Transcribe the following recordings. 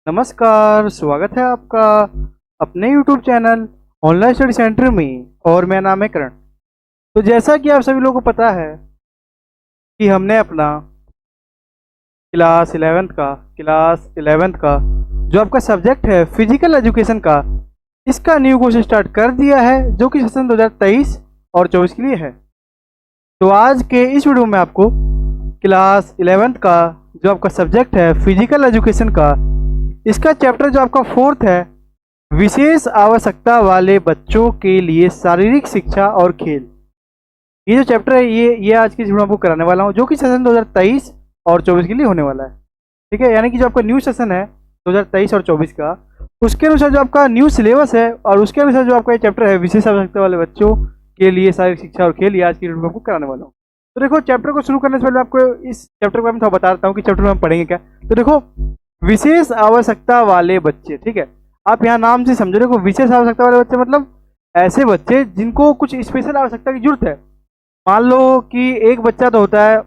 नमस्कार, स्वागत है आपका अपने YouTube channel online study centre में। और मेरा नाम है करण। तो जैसा कि आप सभी लोगों को पता है कि हमने अपना क्लास 11th का जो आपका सब्जेक्ट है फिजिकल एजुकेशन का, इसका न्यू कोर्स स्टार्ट कर दिया है, जो कि सेशन 2023 और 24 के लिए है। तो आज के इस वीडियो में आपको क्लास 11th का जो आपका सब्जेक्ट है फिजिकल एजुकेशन का, इसका चैप्टर जो आपका 4th है, विशेष आवश्यकता वाले बच्चों के लिए शारीरिक शिक्षा और खेल, ये जो चैप्टर है ये आज की वीडियो आपको कराने वाला हूँ, जो कि सेशन 2023 और 24 के लिए होने वाला है। ठीक है, यानी कि जो आपका न्यू सेशन है 2023 और 24 का, उसके अनुसार जो आपका न्यू सिलेबस है और उसके अनुसार जो आपका ये चैप्टर है विशेष आवश्यकता वाले बच्चों के लिए शारीरिक शिक्षा और खेल, ये आज की वीडियो में आपको कराने वाला हूँ। तो देखो, चैप्टर को शुरू करने से पहले आपको इस चैप्टर के बारे में थोड़ा बता देता हूँ कि चैप्टर में हम पढ़ेंगे क्या। तो देखो, विशेष आवश्यकता वाले बच्चे, ठीक है, आप यहाँ नाम से समझो। देखो, विशेष आवश्यकता वाले बच्चे मतलब ऐसे बच्चे जिनको कुछ स्पेशल आवश्यकता की जरूरत है। मान लो कि एक बच्चा तो होता है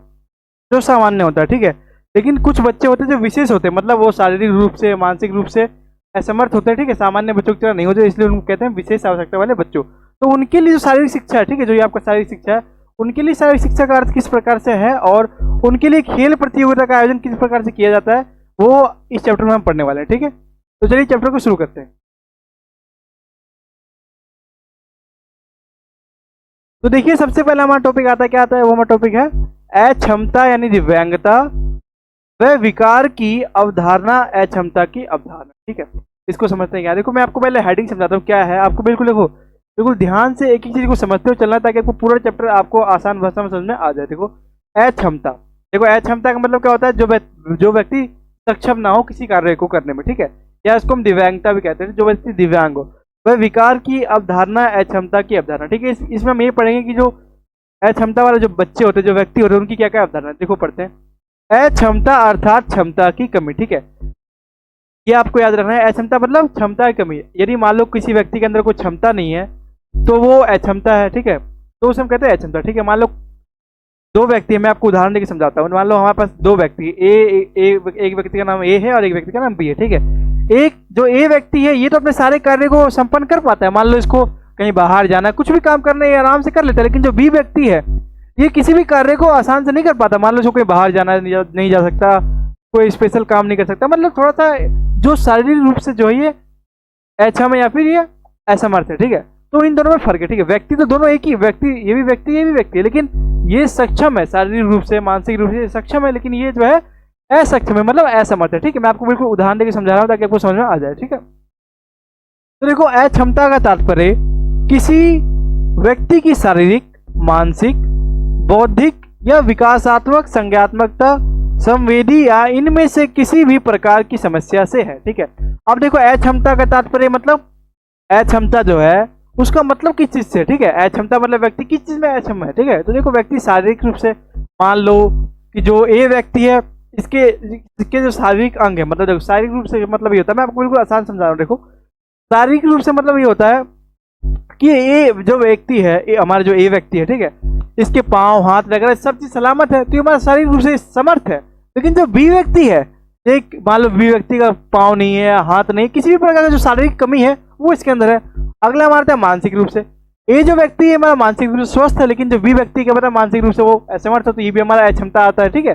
जो सामान्य होता है, ठीक है, लेकिन कुछ बच्चे होते हैं जो विशेष होते हैं, मतलब वो शारीरिक रूप से मानसिक रूप से असमर्थ होते हैं, ठीक है, सामान्य बच्चों की तरह नहीं होते, इसलिए उनको कहते हैं विशेष आवश्यकता वाले बच्चों। तो उनके लिए जो शारीरिक शिक्षा है, ठीक है, जो ये आपका शारीरिक शिक्षा है, उनके लिए शारीरिक शिक्षा का अर्थ किस प्रकार से है और उनके लिए खेल प्रतियोगिता का आयोजन किस प्रकार से किया जाता है, वो इस चैप्टर में हम पढ़ने वाले हैं। ठीक है, तो चलिए चैप्टर को शुरू करते हैं। तो देखिए, सबसे पहला हमारा टॉपिक आता है, क्या आता है, वो हमारा टॉपिक है अक्षमता यानी दिव्यांगता व विकार की अवधारणा, अक्षमता की अवधारणा। ठीक है, इसको समझते हैं क्या। देखो, मैं आपको पहले हेडिंग समझाता हूँ क्या है। आपको बिल्कुल देखो, बिल्कुल ध्यान से एक एक चीज को समझते हुए चलना, ताकि आपको पूरा चैप्टर आपको आसान भाषा में समझ में आ जाए। देखो, अक्षमता, देखो अक्षमता का मतलब क्या होता है, जो व्यक्ति सक्षम ना हो किसी कार्य को करने में, ठीक है, या इसको हम दिव्यांगता भी कहते हैं, जो व्यक्ति दिव्यांग हो। वह विकार की अवधारणा, अक्षमता की अवधारणा। ठीक है, इसमें हम ये पढ़ेंगे कि जो अक्षमता वाले जो बच्चे होते हैं, जो व्यक्ति होते हैं, उनकी क्या क्या अवधारणा। देखो, पढ़ते हैं। अक्षमता अर्थात क्षमता की कमी। ठीक है, ये आपको याद रखना है। अक्षमता मतलब क्षमता की कमी। यदि मान लो किसी व्यक्ति के अंदर कोई क्षमता नहीं है तो वो अक्षमता है, ठीक है, तो उसे हम कहते हैं अक्षमता। ठीक है, मान लो दो व्यक्ति है, मैं आपको उदाहरण देकर समझाता हूँ। मान लो हमारे पास दो व्यक्ति, एक व्यक्ति का नाम ए है और एक व्यक्ति का नाम बी है। ठीक है, एक जो ए व्यक्ति है, ये तो अपने सारे कार्य को संपन्न कर पाता है। मान लो इसको कहीं बाहर जाना है, कुछ भी काम करना है, आराम से कर लेता है। लेकिन जो बी व्यक्ति है, ये किसी भी कार्य को आसान से नहीं कर पाता। मान लो इसको कहीं बाहर जाना है, नहीं जा सकता, कोई स्पेशल काम नहीं कर सकता, मतलब थोड़ा सा जो शारीरिक रूप से जो है ये अक्षम है या फिर ये असमर्थ है। ठीक है, तो इन दोनों में फर्क है। ठीक है, व्यक्ति तो दोनों एक ही, व्यक्ति ये भी व्यक्ति ये भी व्यक्ति है, लेकिन ये सक्षम है शारीरिक रूप से मानसिक रूप से सक्षम है, लेकिन ये जो है असक्षम है, मतलब असमर्थ है। ठीक है, मैं आपको बिल्कुल उदाहरण देकर समझा रहा हूँ ताकि आपको समझ में आ जाए। ठीक है, तो देखो, अक्षमता का तात्पर्य किसी व्यक्ति की शारीरिक, मानसिक, बौद्धिक या विकासात्मक, संज्ञात्मकता, संवेदी या इनमें से किसी भी प्रकार की समस्या से है। ठीक है, अब देखो, अक्षमता का तात्पर्य मतलब अक्षमता जो है उसका मतलब किस चीज से। ठीक है, अक्षमता मतलब व्यक्ति किस चीज में अक्षम है। ठीक है, तो देखो, व्यक्ति शारीरिक रूप से, मान लो कि जो ए व्यक्ति है, इसके जो शारीरिक अंग है, मतलब देखो शारीरिक रूप से मतलब ये होता है, मैं आपको बिल्कुल आसान समझा रहा हूँ। देखो, शारीरिक रूप से मतलब ये होता है कि ये जो व्यक्ति है, हमारा जो ए व्यक्ति है, ठीक है, इसके पाँव हाथ वगैरह सब चीज सलामत है, तो ये हमारा शारीरिक रूप से समर्थ है। लेकिन जो बी व्यक्ति है, एक मान लो बी व्यक्ति का पाँव नहीं है, हाथ नहीं, किसी भी प्रकार का जो शारीरिक कमी है वो इसके अंदर है। अगला हमारा था मानसिक रूप से। ये जो व्यक्ति है हमारा मानसिक रूप से स्वस्थ है, लेकिन जो बी व्यक्ति क्या पता मानसिक रूप से वो असमर्थ है, तो ये भी हमारा अक्षमता आता है। ठीक है,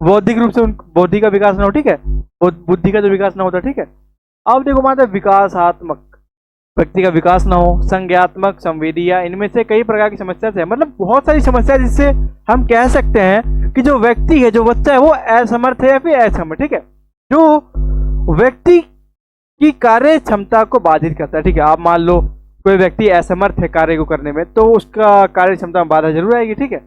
बौद्धिक रूप से बुद्धि का विकास ना हो। ठीक है, बुद्धि का जो विकास ना होता। ठीक है, अब देखो, हमारा विकासात्मक, व्यक्ति का विकास ना हो, संज्ञात्मक, संवेदी या इनमें से कई प्रकार की समस्या से, मतलब बहुत सारी समस्या, जिससे हम कह सकते हैं कि जो व्यक्ति है, जो बच्चा है, वो असमर्थ है या फिर अक्षम है। ठीक है, जो व्यक्ति की कार्य क्षमता को बाधित करता है। ठीक है, आप मान लो कोई व्यक्ति असमर्थ है कार्य को करने में, तो उसका कार्य क्षमता में बाधा जरूर आएगी। ठीक है,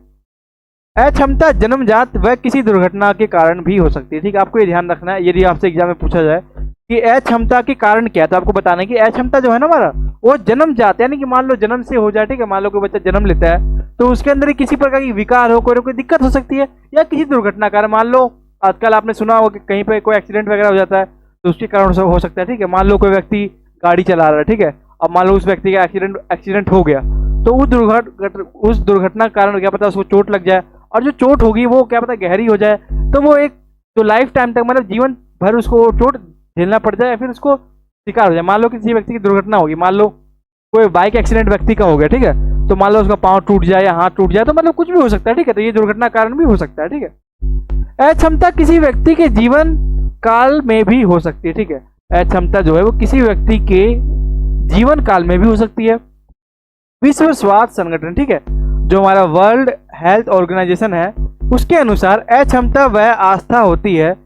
अक्षमता जन्मजात व किसी दुर्घटना के कारण भी हो सकती है। ठीक है, आपको ये ध्यान रखना है, यदि आपसे एग्जाम में पूछा जाए कि अक्षमता के कारण क्या है, तो आपको बताना है कि अक्षमता जो है ना हमारा, वो जन्मजात, यानी कि मान लो जन्म से हो जाए। ठीक है, मान लो कोई बच्चा जन्म लेता है तो उसके अंदर किसी प्रकार की विकार हो, कोई दिक्कत हो सकती है, या किसी दुर्घटना कारण, मान लो आजकल आपने सुना होगा कि कहीं पे कोई एक्सीडेंट वगैरह हो जाता है, तो उसके कारण हो सकता है। ठीक है, मान लो कोई व्यक्ति गाड़ी चला रहा है, ठीक है, अब मान लो उस व्यक्ति का एक्सीडेंट हो गया, तो उस दुर्घटना के कारण क्या पता उसको चोट लग जाए, और जो चोट होगी वो क्या पता गहरी हो जाए, तो वो एक जो लाइफ टाइम तक, मतलब जीवन भर उसको चोट झेलना पड़ जाए या फिर उसको शिकार हो जाए। मान लो किसी व्यक्ति की दुर्घटना होगी, मान लो कोई बाइक एक्सीडेंट व्यक्ति का हो गया, ठीक है, तो मान लो उसका पाँव टूट जाए या हाथ टूट जाए, तो मतलब कुछ भी हो सकता है, ठीक है, तो ये दुर्घटना कारण भी हो सकता है, ठीक है। अक्षमता किसी व्यक्ति के जीवन काल में भी हो सकती है, ठीक है, अक्षमता जो है वो किसी व्यक्ति के जीवन काल में भी हो सकती है। विश्व स्वास्थ्य संगठन, ठीक है, जो हमारा वर्ल्ड हेल्थ ऑर्गेनाइजेशन है, उसके अनुसार अक्षमता वह अवस्था होती है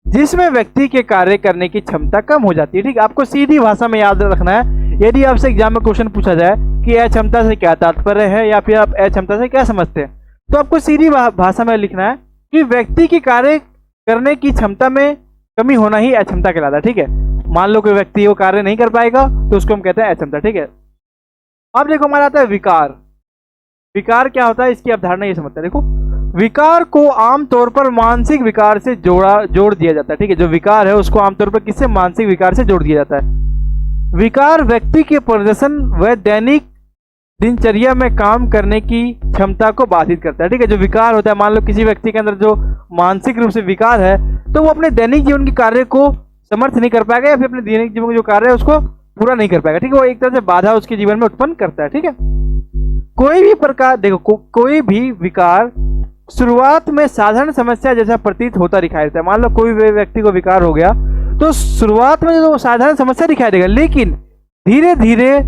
जिसमें व्यक्ति के कार्य करने की क्षमता कम हो जाती है, ठीक है। आपको सीधी भाषा में याद रखना है, यदि आपसे एग्जाम में क्वेश्चन पूछा जाए कि अक्षमता से क्या तात्पर्य है या फिर आप अक्षमता से क्या समझते हैं, तो आपको सीधी भाषा में लिखना है कि व्यक्ति की कार्य करने की क्षमता में कमी होना ही अक्षमता कहलाता है, ठीक है। मान लो कोई व्यक्ति वो कार्य नहीं कर पाएगा तो उसको हम कहते हैं अक्षमता, ठीक है। अब देखो हमारा आता है विकार। विकार क्या होता है, इसकी अवधारणा ये समझते हैं। देखो, विकार को आमतौर पर मानसिक विकार से जोड़ दिया जाता है, ठीक है। जो विकार है उसको आमतौर पर किससे, मानसिक विकार से जोड़ दिया जाता है। विकार व्यक्ति के प्रदर्शन व दैनिक दिनचर्या में काम करने की क्षमता को बाधित करता है, ठीक है। जो विकार होता है, मान लो किसी व्यक्ति के अंदर जो मानसिक रूप से विकार है, तो वो अपने दैनिक जीवन के कार्य को समर्थ नहीं कर पाएगा या फिर अपने दैनिक जीवन जो कार्य है उसको पूरा नहीं कर पाएगा, ठीक है। वो एक तरह से बाधा उसके जीवन में उत्पन्न करता है, ठीक है। कोई भी प्रकार, देखो कोई भी विकार शुरुआत में साधारण समस्या जैसा प्रतीत होता दिखाई देता है। मान लो कोई व्यक्ति को विकार हो गया तो शुरुआत में जो साधारण समस्या दिखाई देगा, लेकिन धीरे धीरे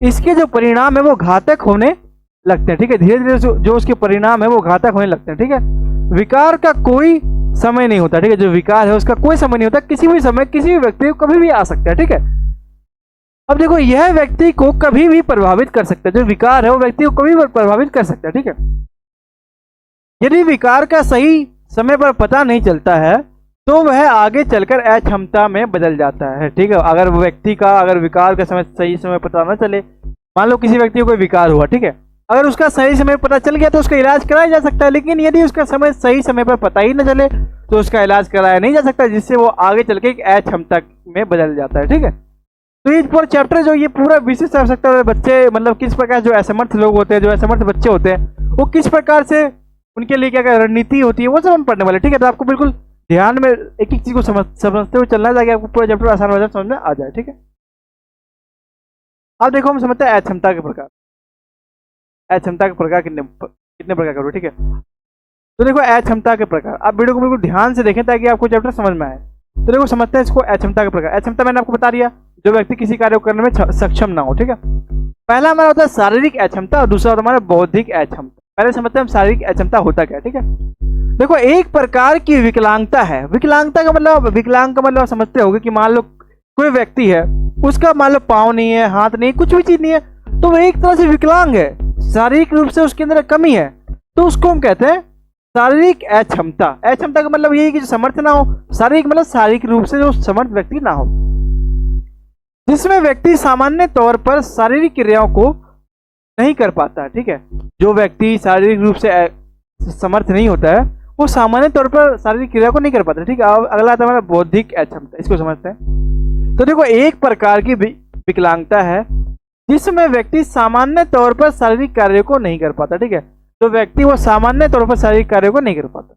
इसके जो परिणाम है वो घातक होने लगते हैं, ठीक है। धीरे धीरे जो उसके परिणाम है वो घातक होने लगते हैं, ठीक है। विकार का कोई समय नहीं होता, ठीक है। जो विकार है उसका कोई समय नहीं होता, किसी भी समय किसी भी व्यक्ति को कभी भी आ सकता है, ठीक है। अब देखो, यह व्यक्ति को कभी भी प्रभावित कर सकता है। जो विकार है वो व्यक्ति को कभी भी प्रभावित कर सकता है, ठीक है। यदि विकार का सही समय पर पता नहीं चलता है तो वह आगे चलकर अक्षमता में बदल जाता है, ठीक है। अगर व्यक्ति का अगर विकार का सही समय पता ना चले, मान लो किसी व्यक्ति को कोई विकार हुआ, ठीक है, अगर उसका सही समय पता चल गया तो उसका इलाज कराया जा सकता है, लेकिन यदि उसका सही समय पर पता ही न चले तो उसका इलाज कराया नहीं जा सकता, जिससे वो आगे चल के एक अक्षमता में बदल जाता है, ठीक है। तो ये पूरा चैप्टर जो ये पूरा विशिष्ट आवश्यकता है बच्चे, मतलब किस प्रकार जो असमर्थ लोग होते हैं, जो असमर्थ बच्चे होते हैं, वो किस प्रकार से उनके लिए क्या क्या रणनीति होती है, वो सब हम पढ़ने वाले, ठीक है। तो आपको बिल्कुल ध्यान में एक एक चीज को समझते हुए चलना चाहिए, आपको पूरा चैप्टर आसान हो जाए, समझ में आ जाए, ठीक है। अब देखो हम समझते हैं अक्षमता के प्रकार। अक्षमता के प्रकार कितने प्रकार करो, ठीक है। तो देखो अक्षमता के प्रकार, आप वीडियो को बिल्कुल ध्यान से देखें ताकि आपको चैप्टर समझ में आए। तो देखो समझते हैं इसको, अक्षमता के प्रकार। अक्षमता मैंने आपको बता दिया, जो व्यक्ति किसी कार्य को करने में सक्षम ना हो, ठीक है। पहला हमारा होता है शारीरिक अक्षमता और दूसरा होता है हमारा बौद्धिक अक्षमता। पहले समझते हैं हम शारीरिक अक्षमता होता क्या, ठीक है। देखो, एक प्रकार की विकलांगता है। विकलांगता का मतलब, विकलांग का मतलब समझते होगे कि मान लो कोई व्यक्ति है, उसका मान लो पाँव नहीं है, हाथ नहीं, कुछ भी चीज नहीं है, तो वह एक तरह से विकलांग है, शारीरिक रूप से उसके अंदर कमी है, तो उसको हम कहते हैं शारीरिक अक्षमता। अक्षमता का मतलब यही कि जो समर्थ ना हो, शारीरिक मतलब शारीरिक रूप से जो समर्थ व्यक्ति ना हो, जिसमें व्यक्ति सामान्य तौर पर शारीरिक क्रियाओं को नहीं कर पाता है, ठीक है। जो व्यक्ति शारीरिक रूप से समर्थ नहीं होता है वो सामान्य तौर पर शारीरिक क्रिया को नहीं कर पाता, ठीक है। अगला आता है हमारा बौद्धिक अक्षमता, इसको समझते हैं। तो देखो, एक प्रकार की विकलांगता है जिसमें व्यक्ति सामान्य तौर पर शारीरिक कार्य को नहीं कर पाता, ठीक है। तो व्यक्ति वो सामान्य तौर पर शारीरिक कार्य को नहीं कर पाता।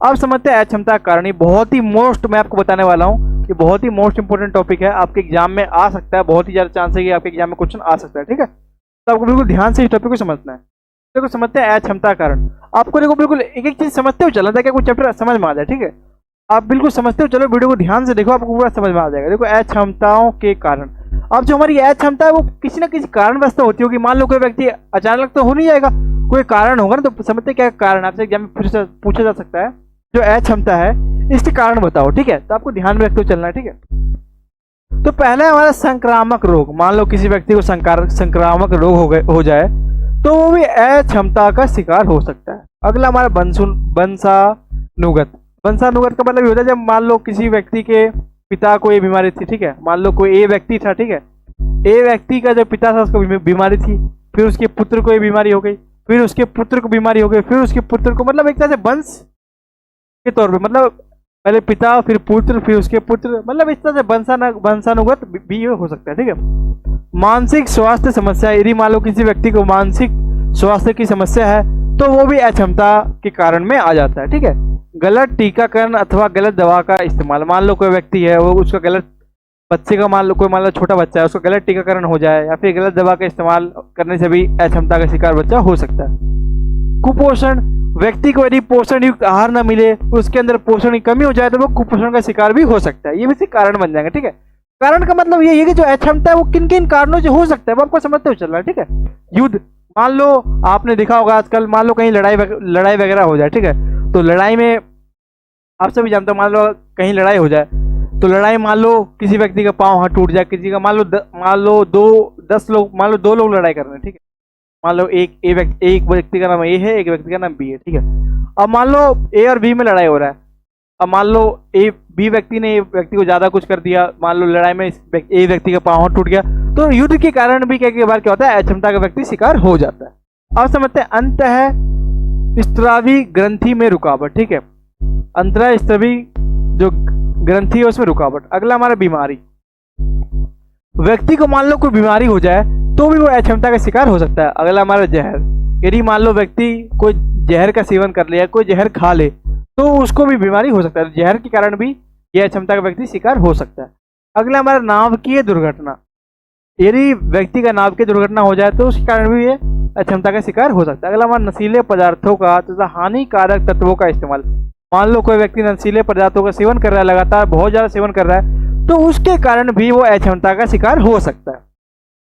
अब समझते हैं अक्षमता का कारण। बहुत ही मोस्ट, मैं आपको बताने वाला हूँ कि बहुत ही मोस्ट इंपोर्टेंट टॉपिक है, आपके एग्जाम में आ सकता है, बहुत ही ज्यादा चांस है कि आपके एग्जाम में क्वेश्चन आ सकता है, ठीक है। तो आपको बिल्कुल ध्यान से इस टॉपिक को समझना है। देखो समझते हैं अक्षमता कारण। आपको देखो बिल्कुल एक एक चीज समझते हुए चलना ताकि कुछ चैप्टर समझ में आ जाए, ठीक है। आप बिल्कुल समझते हो, चलो वीडियो को ध्यान से देखो, आपको पूरा समझ में आ जाएगा। देखो अक्षमताओं के कारण। अब जो हमारी अक्षमता है वो किसी ना किसी कारणवश तो होती होगी। मान लो कोई व्यक्ति अचानक तो हो नहीं जाएगा, कोई कारण होगा ना, तो समझते क्या कारण आपसे एग्जाम में पूछा जा सकता है। जो अक्षमता है इसके कारण बताओ, ठीक है। तो आपको ध्यान में रखते हुए चलना है, ठीक है। तो पहला हमारा संक्रामक रोग। मान लो किसी व्यक्ति को संक्रामक रोग हो जाए तो वो भी अक्षमता का शिकार हो सकता है। अगला हमारा वंशानुगत। वंशानुगत का मतलब ये होता है जब मान लो किसी व्यक्ति के पिता को ये बीमारी थी, ठीक है। मान लो कोई ए व्यक्ति था, ठीक है। ए व्यक्ति का जो पिता था उसको बीमारी थी, फिर उसके पुत्र को ये बीमारी हो गई, फिर उसके पुत्र को बीमारी हो गई, फिर उसके पुत्र को, मतलब एक तरह से वंश के तौर पे, मतलब पहले पिता फिर पुत्र फिर उसके पुत्र, मतलब इस तरह से वंशानुगत भी हो सकता है, ठीक है। मानसिक स्वास्थ्य समस्या। यदि मान लो किसी व्यक्ति को मानसिक स्वास्थ्य की समस्या है तो वो भी अक्षमता के कारण में आ जाता है, ठीक है। गलत टीकाकरण अथवा गलत दवा का इस्तेमाल। मान लो कोई व्यक्ति है, वो उसका गलत बच्चे का मान लो छोटा बच्चा है, उसका गलत टीकाकरण हो जाए या फिर गलत दवा का इस्तेमाल करने से भी अक्षमता का शिकार बच्चा हो सकता है। कुपोषण, व्यक्ति को यदि पोषण युक्त आहार न मिले, उसके अंदर पोषण की कमी हो जाए तो वो कुपोषण का शिकार भी हो सकता है। ये भी कारण बन जाएंगे। ठीक है, कारण का मतलब ये है कि जो अक्षमता है वो किन किन कारणों से हो सकता है वो आपको समझते हुए चल रहा है। ठीक है, युद्ध, मान लो आपने देखा होगा आजकल, मान लो कहीं लड़ाई वगैरह हो जाए। ठीक है, तो लड़ाई में आप सभी जानते हो, मान लो कहीं लड़ाई हो जाए तो लड़ाई, मान लो किसी व्यक्ति का पाँव हाथ टूट जाए, किसी का मान लो 10 लोग, मान लो 2 लोग लड़ाई कर रहे हैं। ठीक है, मान लो एक व्यक्ति का नाम ए है, एक व्यक्ति का नाम बी है। ठीक है, अब मान लो ए और बी में लड़ाई हो रहा है। अब मान लो बी व्यक्ति ने ए व्यक्ति को ज्यादा कुछ कर दिया, मान लो लड़ाई में ए व्यक्ति का पाँव टूट गया, तो युद्ध के कारण भी कई बार क्या होता है, अक्षमता का व्यक्ति शिकार हो जाता है। अब समझते हैं अंत है स्त्रावी ग्रंथि में रुकावट। ठीक है, अंतरा स्त्रावी जो ग्रंथि है उसमें रुकावट। अगला हमारा बीमारी, व्यक्ति को मान लो कोई बीमारी हो जाए तो भी वो अक्षमता का शिकार हो सकता है। अगला हमारा जहर, यदि मान लो व्यक्ति कोई जहर का सेवन कर लिया, कोई जहर खा ले तो उसको भी बीमारी हो सकता है, जहर के कारण भी यह अक्षमता का व्यक्ति शिकार हो सकता है। अगला हमारा नाभिकीय दुर्घटना, यदि व्यक्ति का नाभिकीय दुर्घटना हो जाए तो उसके कारण भी ये अक्षमता का शिकार हो सकता है। अगला हमारा नशीले पदार्थों का तथा हानिकारक तत्वों का इस्तेमाल, मान लो कोई व्यक्ति नशीले पदार्थों का सेवन कर रहा है, लगातार बहुत ज्यादा सेवन कर रहा है, तो उसके कारण भी वो अक्षमता का शिकार हो सकता है।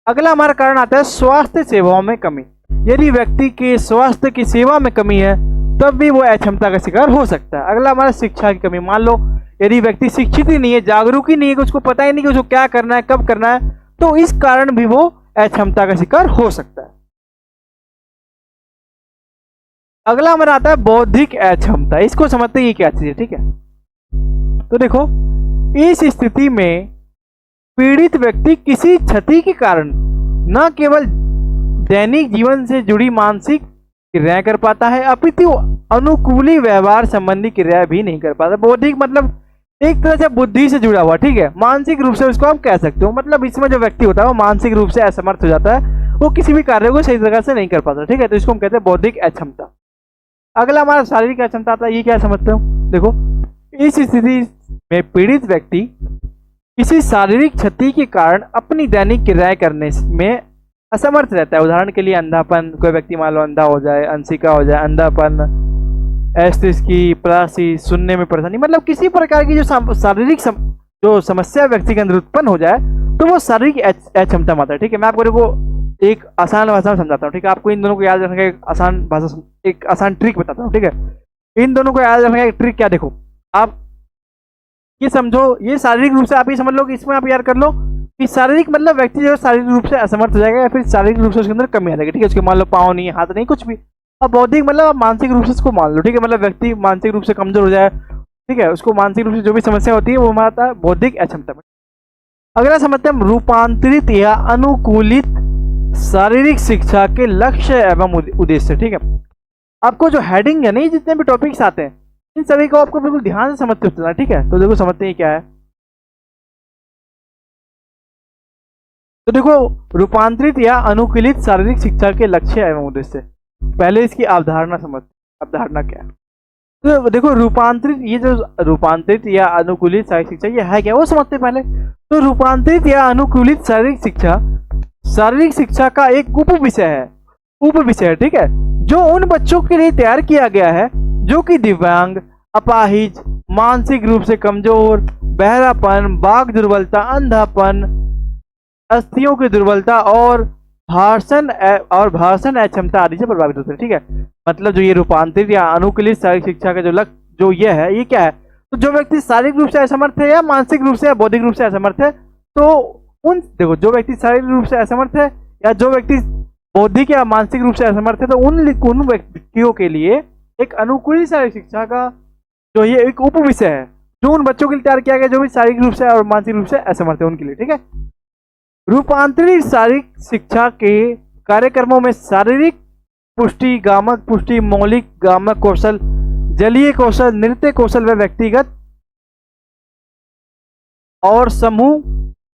अगला हमारा कारण आता है स्वास्थ्य सेवाओं में कमी, यदि व्यक्ति के स्वास्थ्य की सेवा में कमी है तब भी वो अक्षमता का शिकार हो सकता है। अगला हमारा शिक्षा की कमी, मान लो यदि व्यक्ति शिक्षित ही नहीं है, जागरूक ही नहीं है, कि उसको पता ही नहीं कि उसको क्या करना है, कब करना है, तो इस कारण भी वो अक्षमता का शिकार हो सकता है। अगला हमारा आता है बौद्धिक अक्षमता, इसको समझते हैं ये क्या चीज है। ठीक है, तो देखो इस स्थिति में पीड़ित व्यक्ति किसी क्षति के कारण न केवल दैनिक जीवन से जुड़ी मानसिक क्रियाएं कर पाता है, अपितु अनुकूली व्यवहार संबंधी क्रिया भी नहीं कर पाता। बौद्धिक मतलब एक तरह से बुद्धि से जुड़ा हुआ। ठीक है, मानसिक रूप से उसको आप कह सकते हो, मतलब इसमें जो व्यक्ति होता है वो मानसिक रूप से असमर्थ हो जाता है, वो किसी भी कार्य को सही तरह से नहीं कर पाता। ठीक है, तो इसको हम कहते हैं बौद्धिक अक्षमता। अगला हमारा शारीरिक अक्षमता आता है, ये क्या समझते हो, देखो इस स्थिति में पीड़ित व्यक्ति किसी शारीरिक क्षति के कारण अपनी दैनिक क्रियाएं करने में असमर्थ रहता है। उदाहरण के लिए अंधापन, कोई व्यक्ति मान लो अंधा हो जाए, अंशिका हो जाए, अंधापन, की परासी, सुनने में परेशानी, मतलब किसी प्रकार की जो शारीरिक जो समस्या व्यक्ति के अंदर उत्पन्न हो जाए तो वो शारीरिक अक्षमता में आता है। ठीक है, मैं आपको देखो एक आसान भाषा में समझाता हूँ। ठीक है, आपको इन दोनों को याद रखने का एक आसान ट्रिक बताता हूँ। ठीक है, इन दोनों को याद रखने का एक ट्रिक क्या, देखो आप ये समझो, ये शारीरिक रूप से आप ये समझ लो कि इसमें आप याद कर लो कि शारीरिक मतलब व्यक्ति जो शारीरिक रूप से असमर्थ हो जाएगा या फिर शारीरिक रूप से उसके अंदर कमी आ जाएगी। ठीक है, उसके मान लो पाँव नहीं, हाथ नहीं, कुछ भी। अब बौद्धिक मतलब आप मानसिक रूप से इसको मान लो। ठीक है, मतलब व्यक्ति मानसिक रूप से कमजोर हो जाए। ठीक है, उसको मानसिक रूप से जो भी समस्या होती है वो हमारा है बौद्धिक अक्षमता में। अगला समझते हैं रूपांतरित या अनुकूलित शारीरिक शिक्षा के लक्ष्य एवं उद्देश्य। ठीक है, आपको जो हेडिंग है, नहीं जितने भी टॉपिक्स आते हैं इन सभी को आपको बिल्कुल ध्यान से समझते हुए चलना। ठीक है, तो देखो समझते हैं क्या है। तो देखो रूपांतरित या अनुकूलित शारीरिक शिक्षा के लक्ष्य एवं उद्देश्य, पहले इसकी अवधारणा समझ, अवधारणा क्या है। तो देखो रूपांतरित, ये जो रूपांतरित या अनुकूलित शारीरिक शिक्षा ये है क्या, वो समझते हैं पहले। तो रूपांतरित या अनुकूलित शारीरिक शिक्षा का एक उप विषय है। ठीक है, जो उन बच्चों के लिए तैयार किया गया है जो कि दिव्यांग, अपाहिज, मानसिक रूप से कमजोर, बहरापन, वाक दुर्बलता, अंधापन, अस्थियों की दुर्बलता और भाषण अक्षमता आदि से प्रभावित होते हैं। ठीक है, मतलब जो ये रूपांतरित या अनुकूलित शारीरिक शिक्षा का जो लक्ष्य जो ये है, ये क्या है, तो जो व्यक्ति शारीरिक रूप से असमर्थ है या मानसिक रूप से या बौद्धिक रूप से असमर्थ है, तो उन देखो जो व्यक्ति शारीरिक रूप से असमर्थ है या जो व्यक्ति बौद्धिक या मानसिक रूप से असमर्थ है, तो उन व्यक्तियों के लिए एक अनुकूलित शारीरिक शिक्षा का जो ये एक उप विषय है जो उन बच्चों के लिए तैयार किया गया जो भी शारीरिक रूप से और मानसिक रूप से असमर्थ है उनके लिए। ठीक है, रूपांतरित शारीरिक शिक्षा के कार्यक्रमों में शारीरिक पुष्टि, गामक पुष्टि, मौलिक गामक कौशल, जलीय कौशल, नृत्य कौशल व व्यक्तिगत और समूह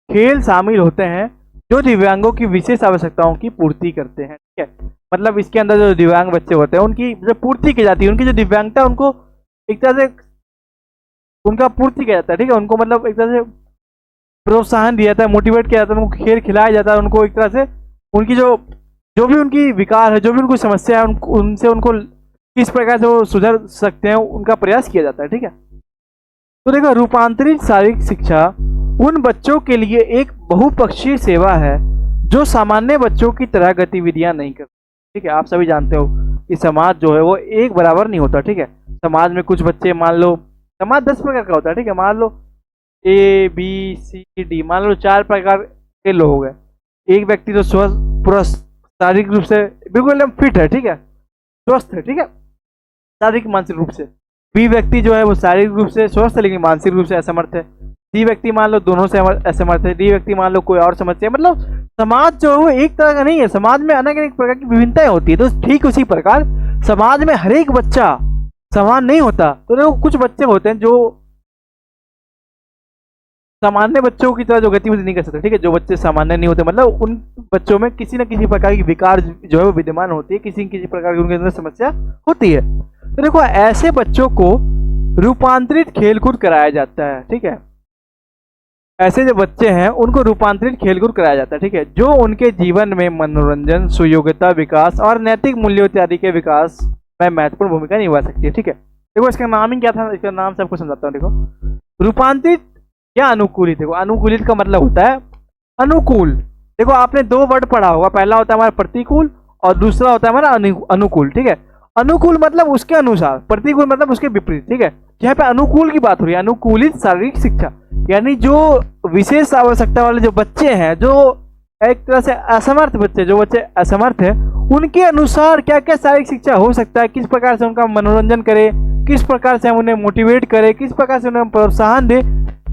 खेल शामिल होते हैं जो दिव्यांगों की विशेष आवश्यकताओं की पूर्ति करते हैं। ठीक है, मतलब इसके अंदर जो दिव्यांग बच्चे होते हैं उनकी जो पूर्ति की जाती है, उनकी जो दिव्यांगता उनको एक तरह से उनका पूर्ति किया जाता है, ठीक है, उनको मतलब एक तरह से प्रोत्साहन दिया जाता है, मोटिवेट किया जाता है, उनको खेल खिलाया जाता है, उनको एक तरह से उनकी जो जो भी उनकी विकार है, जो भी उनको समस्या है, उनसे उनको किस प्रकार से वो सुधर सकते हैं उनका प्रयास किया जाता है, ठीक है। तो देखो, रूपांतरित शारीरिक शिक्षा उन बच्चों के लिए एक बहुपक्षीय सेवा है जो सामान्य बच्चों की तरह गतिविधियां नहीं करती, ठीक है। आप सभी जानते हो कि समाज जो है वो एक बराबर नहीं होता, ठीक है। समाज में कुछ बच्चे, मान लो समाज 10 प्रकार का होता है, ठीक है। मान लो ए बी सी डी, मान लो 4 प्रकार के लोग हैं। एक व्यक्ति तो स्वस्थ, पूरा शारीरिक रूप से बिल्कुल एकदम फिट है, ठीक है, स्वस्थ है, ठीक है, शारीरिक मानसिक रूप से। बी व्यक्ति जो है वो शारीरिक रूप से स्वस्थ है लेकिन मानसिक रूप से असमर्थ है। सी व्यक्ति मान लो दोनों से असमर्थ है। डी व्यक्ति मान लो कोई और समस्या है। मतलब समाज जो है वो एक तरह का नहीं है, समाज में अलग अलग प्रकार की विभिन्नताएं होती है। तो ठीक उसी प्रकार समाज में हर एक बच्चा समान नहीं होता। तो देखो, कुछ बच्चे होते हैं जो सामान्य बच्चों की तरह जो गतिविधि नहीं कर सकते, ठीक है। जो बच्चे सामान्य नहीं होते, मतलब उन बच्चों में किसी न किसी प्रकार की विकार जो है वो विद्यमान होती है, किसी न किसी प्रकार की उनके अंदर समस्या होती है। तो देखो, ऐसे बच्चों को रूपांतरित खेलकूद कराया जाता है, ठीक है। ऐसे जो बच्चे हैं उनको रूपांतरित खेलकूद कराया जाता है, ठीक है, जो उनके जीवन में मनोरंजन, सुयोग्यता, विकास और नैतिक मूल्यों इत्यादि के विकास में महत्वपूर्ण भूमिका निभा सकती है, ठीक है। देखो, इसका नाम ही क्या था, इसका नाम से आपको समझाता हूँ। देखो, रूपांतरित या अनुकूलित। देखो, अनुकूलित का मतलब होता है अनुकूल। देखो, आपने 2 वर्ड पढ़ा होगा, पहला होता है हमारा प्रतिकूल और दूसरा होता है हमारा अनुकूल, ठीक है। अनुकूल मतलब उसके अनुसार, प्रतिकूल मतलब उसके विपरीत, ठीक है। यहाँ पे अनुकूल की बात हो रही है, अनुकूलित शारीरिक शिक्षा, यानी जो विशेष आवश्यकता वाले जो बच्चे हैं, जो एक तरह से असमर्थ बच्चे, जो बच्चे असमर्थ हैं, उनके अनुसार क्या क्या शारीरिक शिक्षा हो सकता है, किस प्रकार से उनका मनोरंजन करे, किस प्रकार से हम उन्हें मोटिवेट करें, किस प्रकार से उन्हें प्रोत्साहन दे,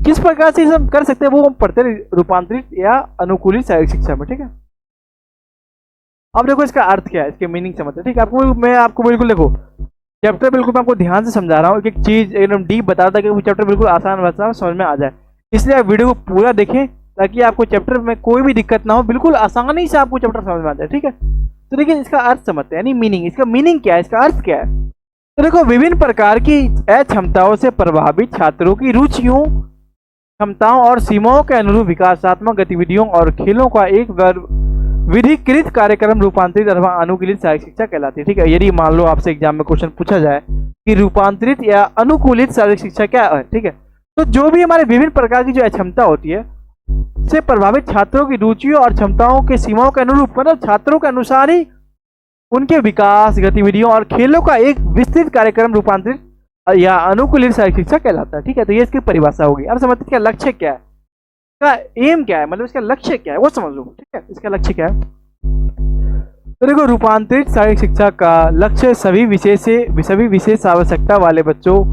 किस प्रकार से हम कर सकते हैं, वो हम पढ़ते हैं रूपांतरित या अनुकूलित शारीरिक शिक्षा में, ठीक है। अब देखो, इसका अर्थ क्या है, इसके मीनिंग समझते हैं, ठीक है। आपको मैं आपको बिल्कुल देखो, चैप्टर बिल्कुल मैं आपको ध्यान से समझा रहा हूँ, एक एक चीज एकदम डीप बता रहा था कि वो चैप्टर बिल्कुल आसान भाषा में समझ में आ जाए। इसलिए आप वीडियो को पूरा देखें ताकि आपको चैप्टर में कोई भी दिक्कत ना हो, बिल्कुल आसानी से आपको चैप्टर समझ में आ जाए, ठीक है। तो देखिए, इसका अर्थ समझते हैं, यानी मीनिंग। इसका मीनिंग क्या है, इसका अर्थ क्या है। तो देखो, विभिन्न प्रकार की अक्षमताओं से प्रभावित छात्रों की रुचियों, क्षमताओं और सीमाओं के अनुरूप विकासात्मक गतिविधियों और खेलों का एक विधिकृत कार्यक्रम रूपांतरित अथवा अनुकूलित शारीरिक शिक्षा कहलाती है, ठीक है। यदि मान लो आपसे एग्जाम में क्वेश्चन पूछा जाए कि रूपांतरित या अनुकूलित शारीरिक शिक्षा क्या है, ठीक है, तो जो भी हमारे विभिन्न प्रकार की जो अक्षमता होती है से प्रभावित छात्रों की रुचियों और क्षमताओं के सीमाओं के अनुरूप, मतलब छात्रों के अनुसार ही उनके विकास, गतिविधियों और खेलों का एक विस्तृत कार्यक्रम रूपांतरित या अनुकूलित शारीरिक शिक्षा कहलाता है, ठीक है। तो ये इसकी परिभाषा होगी। अब समझते हैं इसका लक्ष्य क्या है, इसका एम क्या है, मतलब इसका लक्ष्य क्या है वो समझ लो, ठीक है। इसका लक्ष्य क्या है, तो देखो, रूपांतरित शारीरिक शिक्षा का लक्ष्य सभी विशेष आवश्यकता वाले बच्चों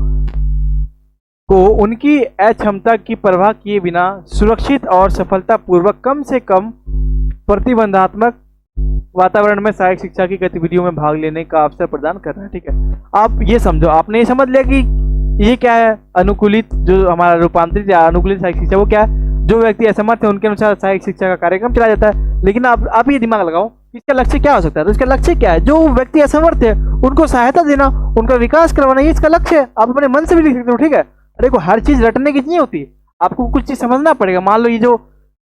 को उनकी अक्षमता की परवाह किए बिना सुरक्षित और सफलतापूर्वक कम से कम प्रतिबंधात्मक वातावरण में शारीरिक शिक्षा की गतिविधियों में भाग लेने का अवसर प्रदान करना है, ठीक है। आप ये समझो, आपने ये समझ लिया कि ये क्या है, अनुकूलित, जो हमारा रूपांतरित या अनुकूलित शारीरिक शिक्षा वो क्या है, जो व्यक्ति असमर्थ है उनके अनुसार शारीरिक शिक्षा का कार्यक्रम चलाया जाता है। लेकिन आप ये दिमाग लगाओ, इसका लक्ष्य क्या हो सकता है। तो इसका लक्ष्य क्या है, जो व्यक्ति असमर्थ है उनको सहायता देना, उनका विकास करवाना, ये इसका लक्ष्य है। आप अपने मन से भी लिख सकते हो, ठीक है। देखो, हर चीज रटने की नहीं होती, आपको कुछ चीज समझना पड़ेगा। मान लो ये जो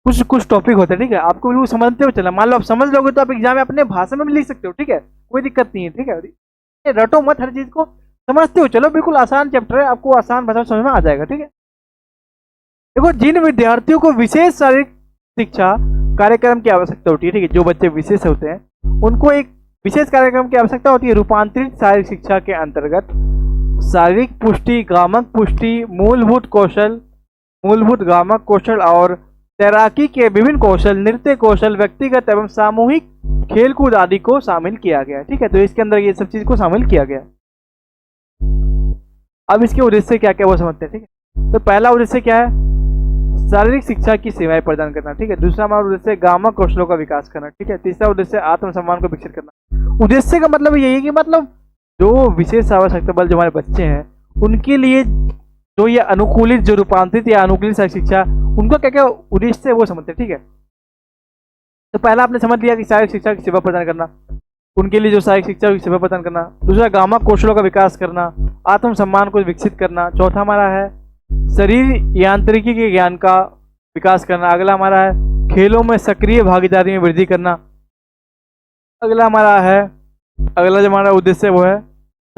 कुछ टॉपिक होते हैं, ठीक है, आपको बिल्कुल समझते हुए चला, मान लो आप समझ लोगे तो आप एग्जाम में अपने भाषा में भी लिख सकते हो, ठीक है, कोई दिक्कत नहीं है, ठीक है। रटो मत, हर चीज को समझते हो चलो, बिल्कुल आसान चैप्टर है, आपको आसान भाषा में समझ में आ जाएगा, ठीक है। देखो, जिन विद्यार्थियों को विशेष शारीरिक शिक्षा कार्यक्रम की आवश्यकता होती है, ठीक है, जो बच्चे विशेष होते हैं उनको एक विशेष कार्यक्रम की आवश्यकता होती है। रूपांतरित शारीरिक शिक्षा के अंतर्गत शारीरिक पुष्टि, गामक पुष्टि, मूलभूत गामक कौशल और तैराकी के विभिन्न कौशल, नृत्य कौशल, व्यक्तिगत एवं सामूहिक खेलकूद आदि को शामिल किया गया, ठीक है। तो इसके अंदर ये सब चीज को शामिल किया गया। अब इसके उद्देश्य क्या क्या वो समझते हैं, ठीक है। तो पहला उद्देश्य क्या है, शारीरिक शिक्षा की सेवाएं प्रदान करना, ठीक है। दूसरा हमारा उद्देश्य गामक कौशलों का विकास करना, ठीक है। तीसरा उद्देश्य आत्मसम्मान को विकसित करना। उद्देश्य का मतलब यही है कि मतलब जो विशेष आवश्यकता वाले जो हमारे बच्चे हैं उनके लिए जो ये अनुकूलित, जो रूपांतरित या अनुकूलित शारीरिक शिक्षा, उनका क्या क्या उद्देश्य है वो समझते हैं, ठीक है। तो पहला आपने समझ लिया कि शारीरिक शिक्षा की सेवा प्रदान करना। उनके लिए जो सहायक शिक्षा की सेवा प्रदान करना। दूसरा गामा कौशलों का विकास करना, आत्म सम्मान को विकसित करना। चौथा हमारा है शरीर यांत्रिकी के ज्ञान का विकास करना। अगला हमारा है खेलों में सक्रिय भागीदारी में वृद्धि करना। अगला हमारा है, अगला जो हमारा उद्देश्य वो है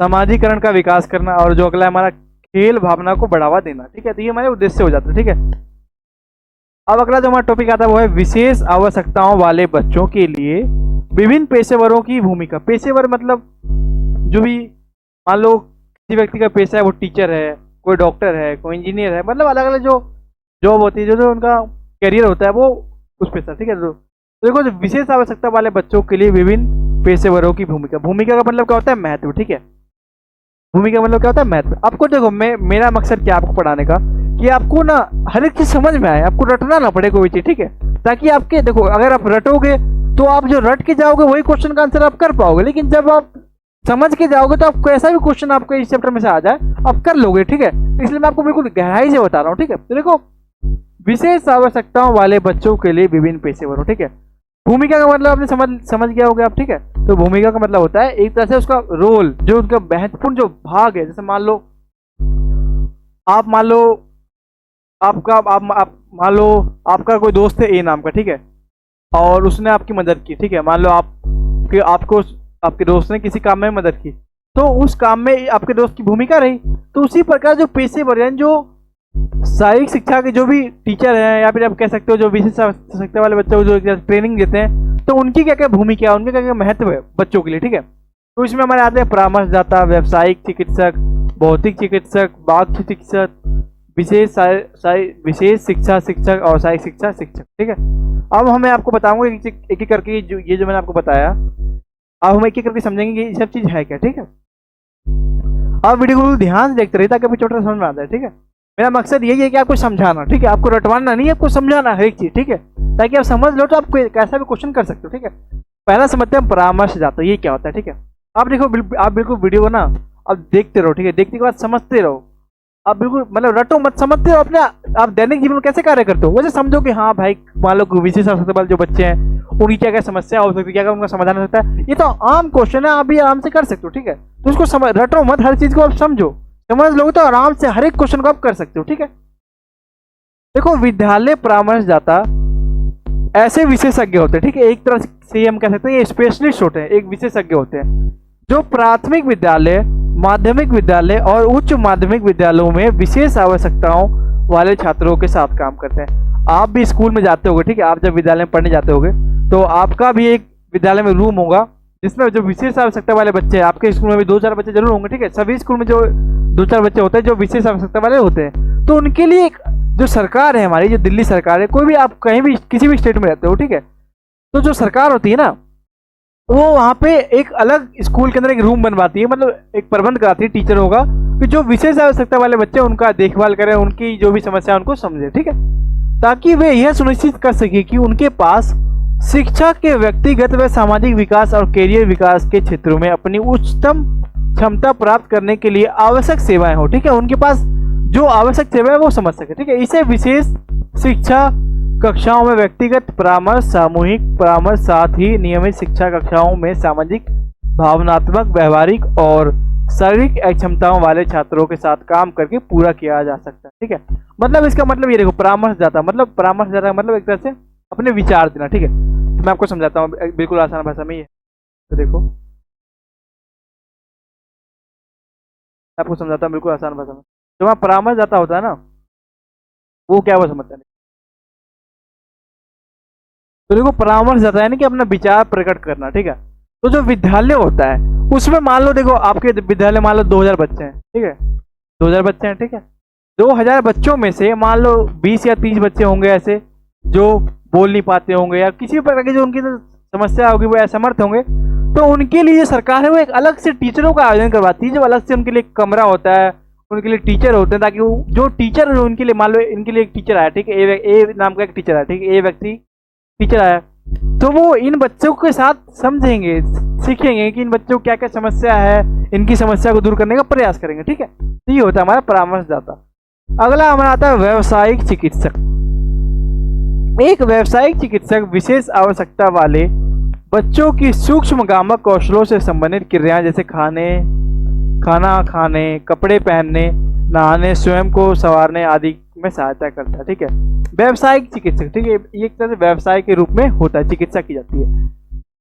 समाजीकरण का विकास करना। और जो अगला हमारा खेल भावना को बढ़ावा देना। ठीक है, तो ये हमारे उद्देश्य हो जाते हैं। ठीक है, अब अगला जो हमारा टॉपिक आता है वो है विशेष आवश्यकताओं वाले बच्चों के लिए विभिन्न पेशेवरों की भूमिका। पेशेवर मतलब जो भी, मान लो किसी व्यक्ति का पेशा है, वो टीचर है, कोई डॉक्टर है, कोई इंजीनियर है, मतलब अलग अलग जो जॉब होती है, जो उनका करियर होता है वो उस पेशा। ठीक है, तो देखो जो विशेष आवश्यकता वाले बच्चों के लिए विभिन्न पेशेवरों की भूमिका। भूमिका का मतलब क्या होता है? महत्व। ठीक है, भूमिका मतलब क्या होता है? महत्व। आपको देखो, मेरा मकसद क्या आपको पढ़ाने का, कि आपको ना हर एक चीज समझ में आए, आपको रटना ना पड़े कोई चीज। ठीक है, ताकि आपके देखो, अगर आप रटोगे तो आप जो रट के जाओगे वही क्वेश्चन का आंसर आप कर पाओगे, लेकिन जब आप समझ के जाओगे तो आपको ऐसा भी क्वेश्चन आपको इस चैप्टर में से आ जाए आप कर लोगे। ठीक है, इसलिए मैं आपको बिल्कुल गहराई से बता रहा हूँ। ठीक है, तो देखो विशेष आवश्यकताओं वाले बच्चों के लिए विभिन्न पेशेवरों। ठीक है, भूमिका का मतलब आपने समझ गया होगा आप। ठीक है, तो भूमिका का मतलब होता है एक तरह से उसका रोल, जो उनका महत्वपूर्ण जो भाग है। जैसे मान लो आपका कोई दोस्त है ए नाम का। ठीक है, और उसने आपकी मदद की। ठीक है, मान लो आपके दोस्त ने किसी काम में मदद की, तो उस काम में आपके दोस्त की भूमिका रही। तो उसी प्रकार जो पेशेवर हैं, जो शारीरिक शिक्षा के जो भी टीचर हैं, या फिर आप कह सकते हो जो विशेष आवश्यकता वाले बच्चों को जो ट्रेनिंग देते हैं, तो उनकी क्या क्या भूमिका है, उनके क्या क्या महत्व है बच्चों के लिए। ठीक है, तो इसमें हमारे आते हैं परामर्शदाता, व्यावसायिक चिकित्सक, भौतिक चिकित्सक, बाह्य चिकित्सक, विशेष शिक्षा शिक्षक और सहायक शिक्षा शिक्षक। ठीक है, अब हमें आपको बताऊंगा एक एक करके ये जो मैंने आपको बताया, अब हम एक एक करके समझेंगे कि ये सब चीज है क्या। ठीक है, आप वीडियो को ध्यान से देखते रहिए ताकि आपको चैप्टर समझ में आ जाए। ठीक है, मेरा मकसद यही है कि आपको समझाना। ठीक है, आपको रटवाना नहीं है, आपको समझाना हर एक चीज। ठीक है, ताकि आप समझ लो तो आप कैसा भी क्वेश्चन कर सकते हो। ठीक है, पहला समझते हैं परामर्शदाता, ये क्या होता है। ठीक है, आप देखो, आप बिल्कुल वीडियो को ना अब देखते रहो। ठीक है, देखने के बाद समझते रहो। आप बिल्कुल मतलब रटो मत, समझते हो अपने आप दैनिक जीवन में कैसे कार्य करते हो वैसे समझो कि हाँ भाई, मान लो विशेष आवश्यकता वाले जो बच्चे हैं उनकी क्या क्या समस्या हो सकती है, क्या क्या उनका समाधान हो सकता है। ये तो आम क्वेश्चन है, आप भी आराम से कर सकते हो। ठीक है, तो उसको रटो मत, हर चीज को आप समझो, समझ लोगे तो आराम से हर एक क्वेश्चन को आप कर सकते हो। ठीक है, देखो विद्यालय परामर्शदाता ऐसे विशेषज्ञ होते हैं। ठीक है, एक तरह से हम कह सकते हैं ये स्पेशलिस्ट होते हैं, एक विशेषज्ञ होते हैं जो प्राथमिक विद्यालय, माध्यमिक विद्यालय और उच्च माध्यमिक विद्यालयों में विशेष आवश्यकताओं वाले छात्रों के साथ काम करते हैं। आप भी स्कूल में जाते होगे। ठीक है, आप जब विद्यालय में पढ़ने जाते होगे तो आपका भी एक विद्यालय में रूम होगा जिसमें जो विशेष आवश्यकता वाले बच्चे हैं, आपके स्कूल में भी 2-4 बच्चे जरूर होंगे। ठीक है, सभी स्कूल में जो 2-4 बच्चे होते हैं जो विशेष आवश्यकता वाले होते हैं, तो उनके लिए एक जो सरकार है हमारी, जो दिल्ली सरकार है, कोई भी आप कहीं भी किसी भी स्टेट में रहते हो, ठीक है, तो जो सरकार होती है ना, वो वहाँ पे एक अलग स्कूल के अंदर एक रूम बनवाती है, मतलब एक प्रबंध कराती है टीचर होगा कि जो विशेष आवश्यकता वाले बच्चे उनका देखभाल करें, उनकी जो भी समस्या उनको समझे। ठीक है, ताकि वे यह सुनिश्चित कर सके कि उनके पास शिक्षा के व्यक्तिगत व सामाजिक विकास और कैरियर विकास के क्षेत्रों में अपनी उच्चतम क्षमता प्राप्त करने के लिए आवश्यक सेवाएं हो। ठीक है, उनके पास जो आवश्यक सेवा है वो समझ सके। ठीक है, इसे विशेष शिक्षा कक्षाओं में व्यक्तिगत परामर्श, सामूहिक परामर्श, साथ ही नियमित शिक्षा कक्षाओं में सामाजिक, भावनात्मक, व्यवहारिक और शारीरिक अक्षमताओं वाले छात्रों के साथ काम करके पूरा किया जा सकता है। ठीक है, मतलब इसका मतलब ये देखो, परामर्शदाता मतलब एक तरह से अपने विचार देना। ठीक है, तो मैं आपको समझाता हूँ बिल्कुल आसान भाषा में। ये तो देखो, आपको समझाता हूँ बिल्कुल आसान भाषा में। जो वहाँ परामर्शदाता होता है ना, वो क्या वो समझता है। तो देखो, परामर्शदाता है ना कि अपना विचार प्रकट करना। ठीक है, तो जो विद्यालय होता है उसमें मान लो, देखो आपके विद्यालय मान लो 2000 बच्चे हैं। ठीक है, 2000 बच्चे हैं। ठीक है, 2000 बच्चों में से मान लो 20 या 30 बच्चे होंगे ऐसे जो बोल नहीं पाते होंगे, या किसी भी प्रकार की जो उनकी समस्या होगी, वो असमर्थ होंगे, तो उनके लिए जो सरकार है वो एक अलग से टीचरों का आयोजन करवाती है, जो अलग से उनके लिए कमरा होता है, उनके लिए टीचर होते हैं, ताकि वो जो टीचर उनके लिए, मान लो इनके लिए एक टीचर आया। ठीक है, ए नाम का एक टीचर आया। ठीक है, ए व्यक्ति टीचर आया, तो वो इन बच्चों के साथ समझेंगे, सीखेंगे कि इन बच्चों को क्या क्या समस्या है, इनकी समस्या को दूर करने का प्रयास करेंगे। ठीक है, तो ये होता है हमारा परामर्शदाता। अगला हमारा आता है व्यावसायिक चिकित्सक। एक व्यावसायिक चिकित्सक विशेष आवश्यकता वाले बच्चों की सूक्ष्म गामक कौशलों से संबंधित क्रियाएं जैसे खाना खाने, कपड़े पहनने, नहाने, स्वयं को संवारने आदि में सहायता करता है। ठीक है, व्यावसायिक चिकित्सक, ठीक है, ये एक तरह से व्यवसाय के रूप में होता है, चिकित्सा की जाती है।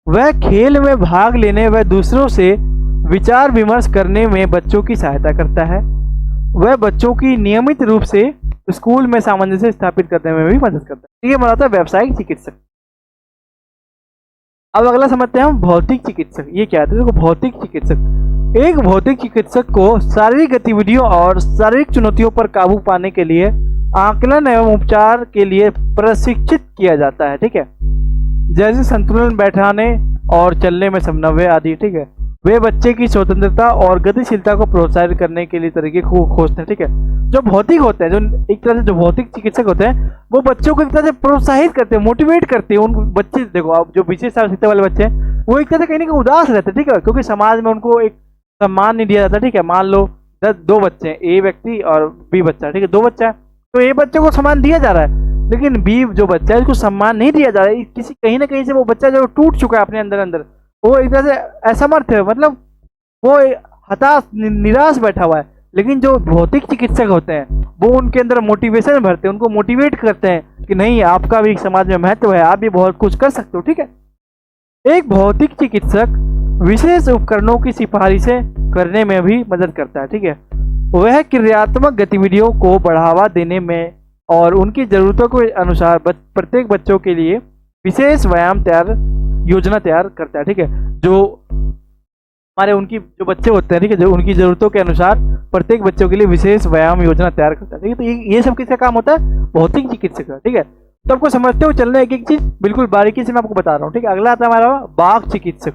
वह खेल में भाग लेने व दूसरों से विचार विमर्श करने में बच्चों की सहायता करता है। वह बच्चों की नियमित रूप से स्कूल में सामंजस्य स्थापित करने में भी मदद करता है। ठीक है, बनाता है व्यावसायिक चिकित्सक। अब अगला समझते हैं हम भौतिक चिकित्सक। ये क्या है? देखो, भौतिक चिकित्सक, एक भौतिक चिकित्सक को शारीरिक गतिविधियों और शारीरिक चुनौतियों पर काबू पाने के लिए आकलन एवं उपचार के लिए प्रशिक्षित किया जाता है। ठीक है, जैसे संतुलन बैठाने और चलने में समन्वय आदि। ठीक है, वे बच्चे की स्वतंत्रता और गतिशीलता को प्रोत्साहित करने के लिए तरीके खोजते हैं। ठीक है, जो भौतिक होते हैं, जो एक तरह से जो भौतिक चिकित्सक होते हैं, वो बच्चों को एक तरह से प्रोत्साहित करते हैं, मोटिवेट करते हैं। उन बच्चे, देखो आप, जो विशेष आवश्यकता वाले बच्चे हैं, वो एक तरह से कहीं ना कहीं उदास रहते हैं। ठीक है, क्योंकि समाज में उनको एक सम्मान नहीं दिया जाता। ठीक है, मान लो 2 बच्चे हैं, ए व्यक्ति और बी बच्चा। ठीक है, 2 बच्चा है, तो ए बच्चे को सम्मान दिया जा रहा है, लेकिन बी जो बच्चा है उसको सम्मान नहीं दिया जा रहा है। किसी कहीं ना कहीं से वो बच्चा जो टूट चुका है अपने अंदर, वो एक तरह से असमर्थ है, मतलब वो हताश निराश बैठा हुआ है। लेकिन जो भौतिक चिकित्सक होते हैं, वो उनके अंदर मोटिवेशन भरते हैं, उनको मोटिवेट करते हैं कि नहीं, आपका भी समाज में महत्व है, आप भी बहुत कुछ कर सकते हो। ठीक है, एक भौतिक चिकित्सक विशेष उपकरणों की सिफारिशें करने में भी मदद करता है। ठीक है, वह क्रियात्मक गतिविधियों को बढ़ावा देने में और उनकी जरूरतों के अनुसार प्रत्येक बच्चों के लिए विशेष व्यायाम योजना तैयार करता है। ठीक है, जो हमारे उनकी जो बच्चे होते हैं, ठीक है, जो उनकी जरूरतों के अनुसार प्रत्येक बच्चों के लिए विशेष व्यायाम योजना तैयार करता है। ठीक है, तो ये सब किसका काम होता है? भौतिक चिकित्सक का। ठीक है, तो आपको समझते हो चलना एक एक चीज बिल्कुल बारीकी से मैं आपको बता रहा हूँ। ठीक है, अगला आता है हमारा वाक चिकित्सक।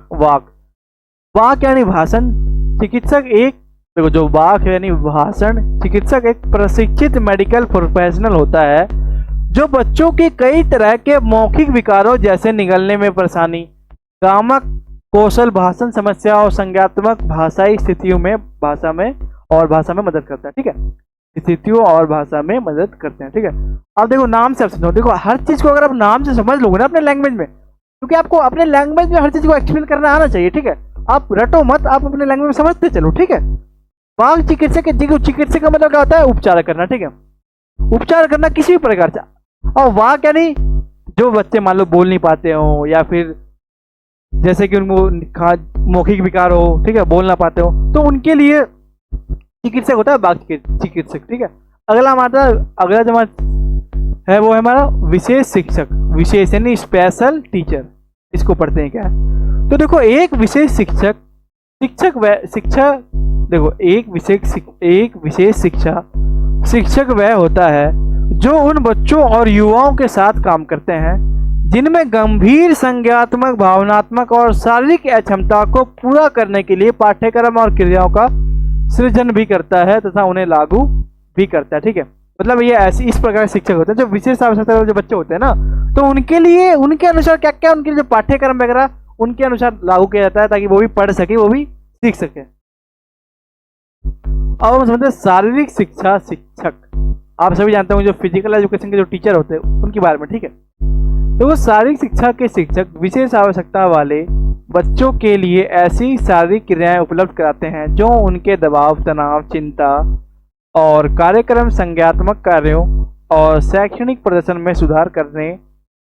वाक यानी भाषण चिकित्सक। एक देखो, जो वाक यानी भाषण चिकित्सक एक प्रशिक्षित मेडिकल प्रोफेशनल होता है जो बच्चों के कई तरह के मौखिक विकारों जैसे निगलने में परेशानी, गामक कौशल, भाषण समस्या और संज्ञात्मक भाषाई स्थितियों में भाषा में मदद करता है। ठीक है, स्थितियों और भाषा में मदद करते हैं। ठीक है, अब देखो नाम से समझो। देखो, हर चीज को अगर आप नाम से समझ लोगे ना अपने लैंग्वेज में, क्योंकि आपको अपने लैंग्वेज में हर चीज को एक्सप्लेन करना आना चाहिए। ठीक है, आप रटो मत, आप अपने लैंग्वेज में समझते चलो। ठीक है, वाक चिकित्सक का मतलब क्या होता है? उपचार करना। ठीक है, उपचार करना किसी भी प्रकार से। और वाक यानी जो बच्चे मान लो बोल नहीं पाते हो, या फिर जैसे कि उनको मौखिक विकार हो, ठीक है, बोल ना पाते हो, तो उनके लिए चिकित्सक होता है वाक चिकित्सक। ठीक है, अगला जो है वो है हमारा विशेष शिक्षक। विशेष यानी स्पेशल टीचर, इसको पढ़ते हैं क्या है? तो देखो, एक विशेष शिक्षक वह होता है जो उन बच्चों और युवाओं के साथ काम करते हैं जिनमें गंभीर संज्ञात्मक, भावनात्मक और शारीरिक अक्षमता को पूरा करने के लिए पाठ्यक्रम और क्रियाओं का सृजन भी करता है तथा उन्हें लागू भी करता है। ठीक है, मतलब ये इस प्रकार के शिक्षक होते हैं जो विशेष आवश्यकता वाले जो बच्चे होते हैं ना, तो उनके लिए उनके अनुसार क्या क्या उनके लिए जो पाठ्यक्रम वगैरह उनके अनुसार लागू किया जाता है ताकि वो भी पढ़ सके, वो भी सीख सके। अब हम समझते हैं शारीरिक शिक्षा शिक्षक। आप सभी जानते होंगे जो फिजिकल एजुकेशन के जो टीचर होते हैं उनके बारे में। ठीक है, तो वो शारीरिक शिक्षा के शिक्षक विशेष आवश्यकता वाले बच्चों के लिए ऐसी शारीरिक क्रियाएं उपलब्ध कराते हैं जो उनके दबाव, तनाव, चिंता और कार्यक्रम संज्ञात्मक कार्यों और शैक्षणिक प्रदर्शन में सुधार करने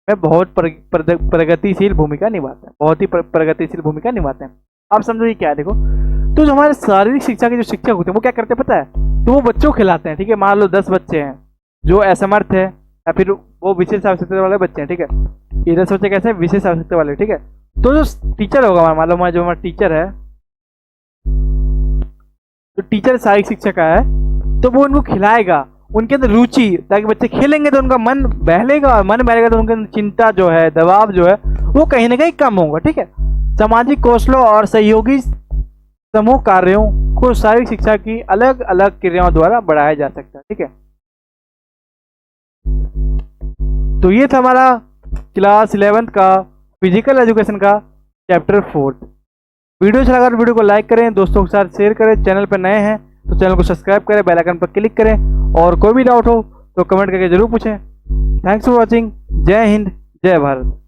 में बहुत प्रगतिशील भूमिका निभाते हैं। बहुत ही प्रगतिशील भूमिका निभाते हैं। आप समझो ये क्या है? देखो, तो जो हमारे शारीरिक शिक्षा के जो शिक्षक होते हैं वो क्या करते हैं पता है? तो वो बच्चों को खिलाते हैं। ठीक है, मान लो 10 बच्चे हैं जो असमर्थ है या फिर वो विशेष आवश्यकता वाले बच्चे हैं। ठीक है, ये 10 बच्चे कैसे? विशेष आवश्यकता वाले। ठीक है, तो जो टीचर होगा, मान लो जो हमारा टीचर है, तो टीचर शारीरिक शिक्षा का है, तो वो उनको खिलाएगा, उनके अंदर रुचि, ताकि बच्चे खेलेंगे तो उनका मन बहलेगा, और मन बहलेगा तो उनके अंदर चिंता जो है, दबाव जो है, वो कहीं ना कहीं कम होगा। ठीक है, सामाजिक कौशलों और सहयोगी समूह कार्यों को शारीरिक शिक्षा की अलग अलग क्रियाओं द्वारा बढ़ाया जा सकता है। ठीक है, तो ये था हमारा क्लास 11th का फिजिकल एजुकेशन का चैप्टर 4। वीडियो अच्छा लगा तो वीडियो को लाइक करें, दोस्तों के साथ शेयर करें। चैनल पर नए हैं तो चैनल को सब्सक्राइब करें, बेल आइकन पर क्लिक करें, और कोई भी डाउट हो तो कमेंट करके जरूर पूछें। Thanks for watching. जय हिंद, जय भारत।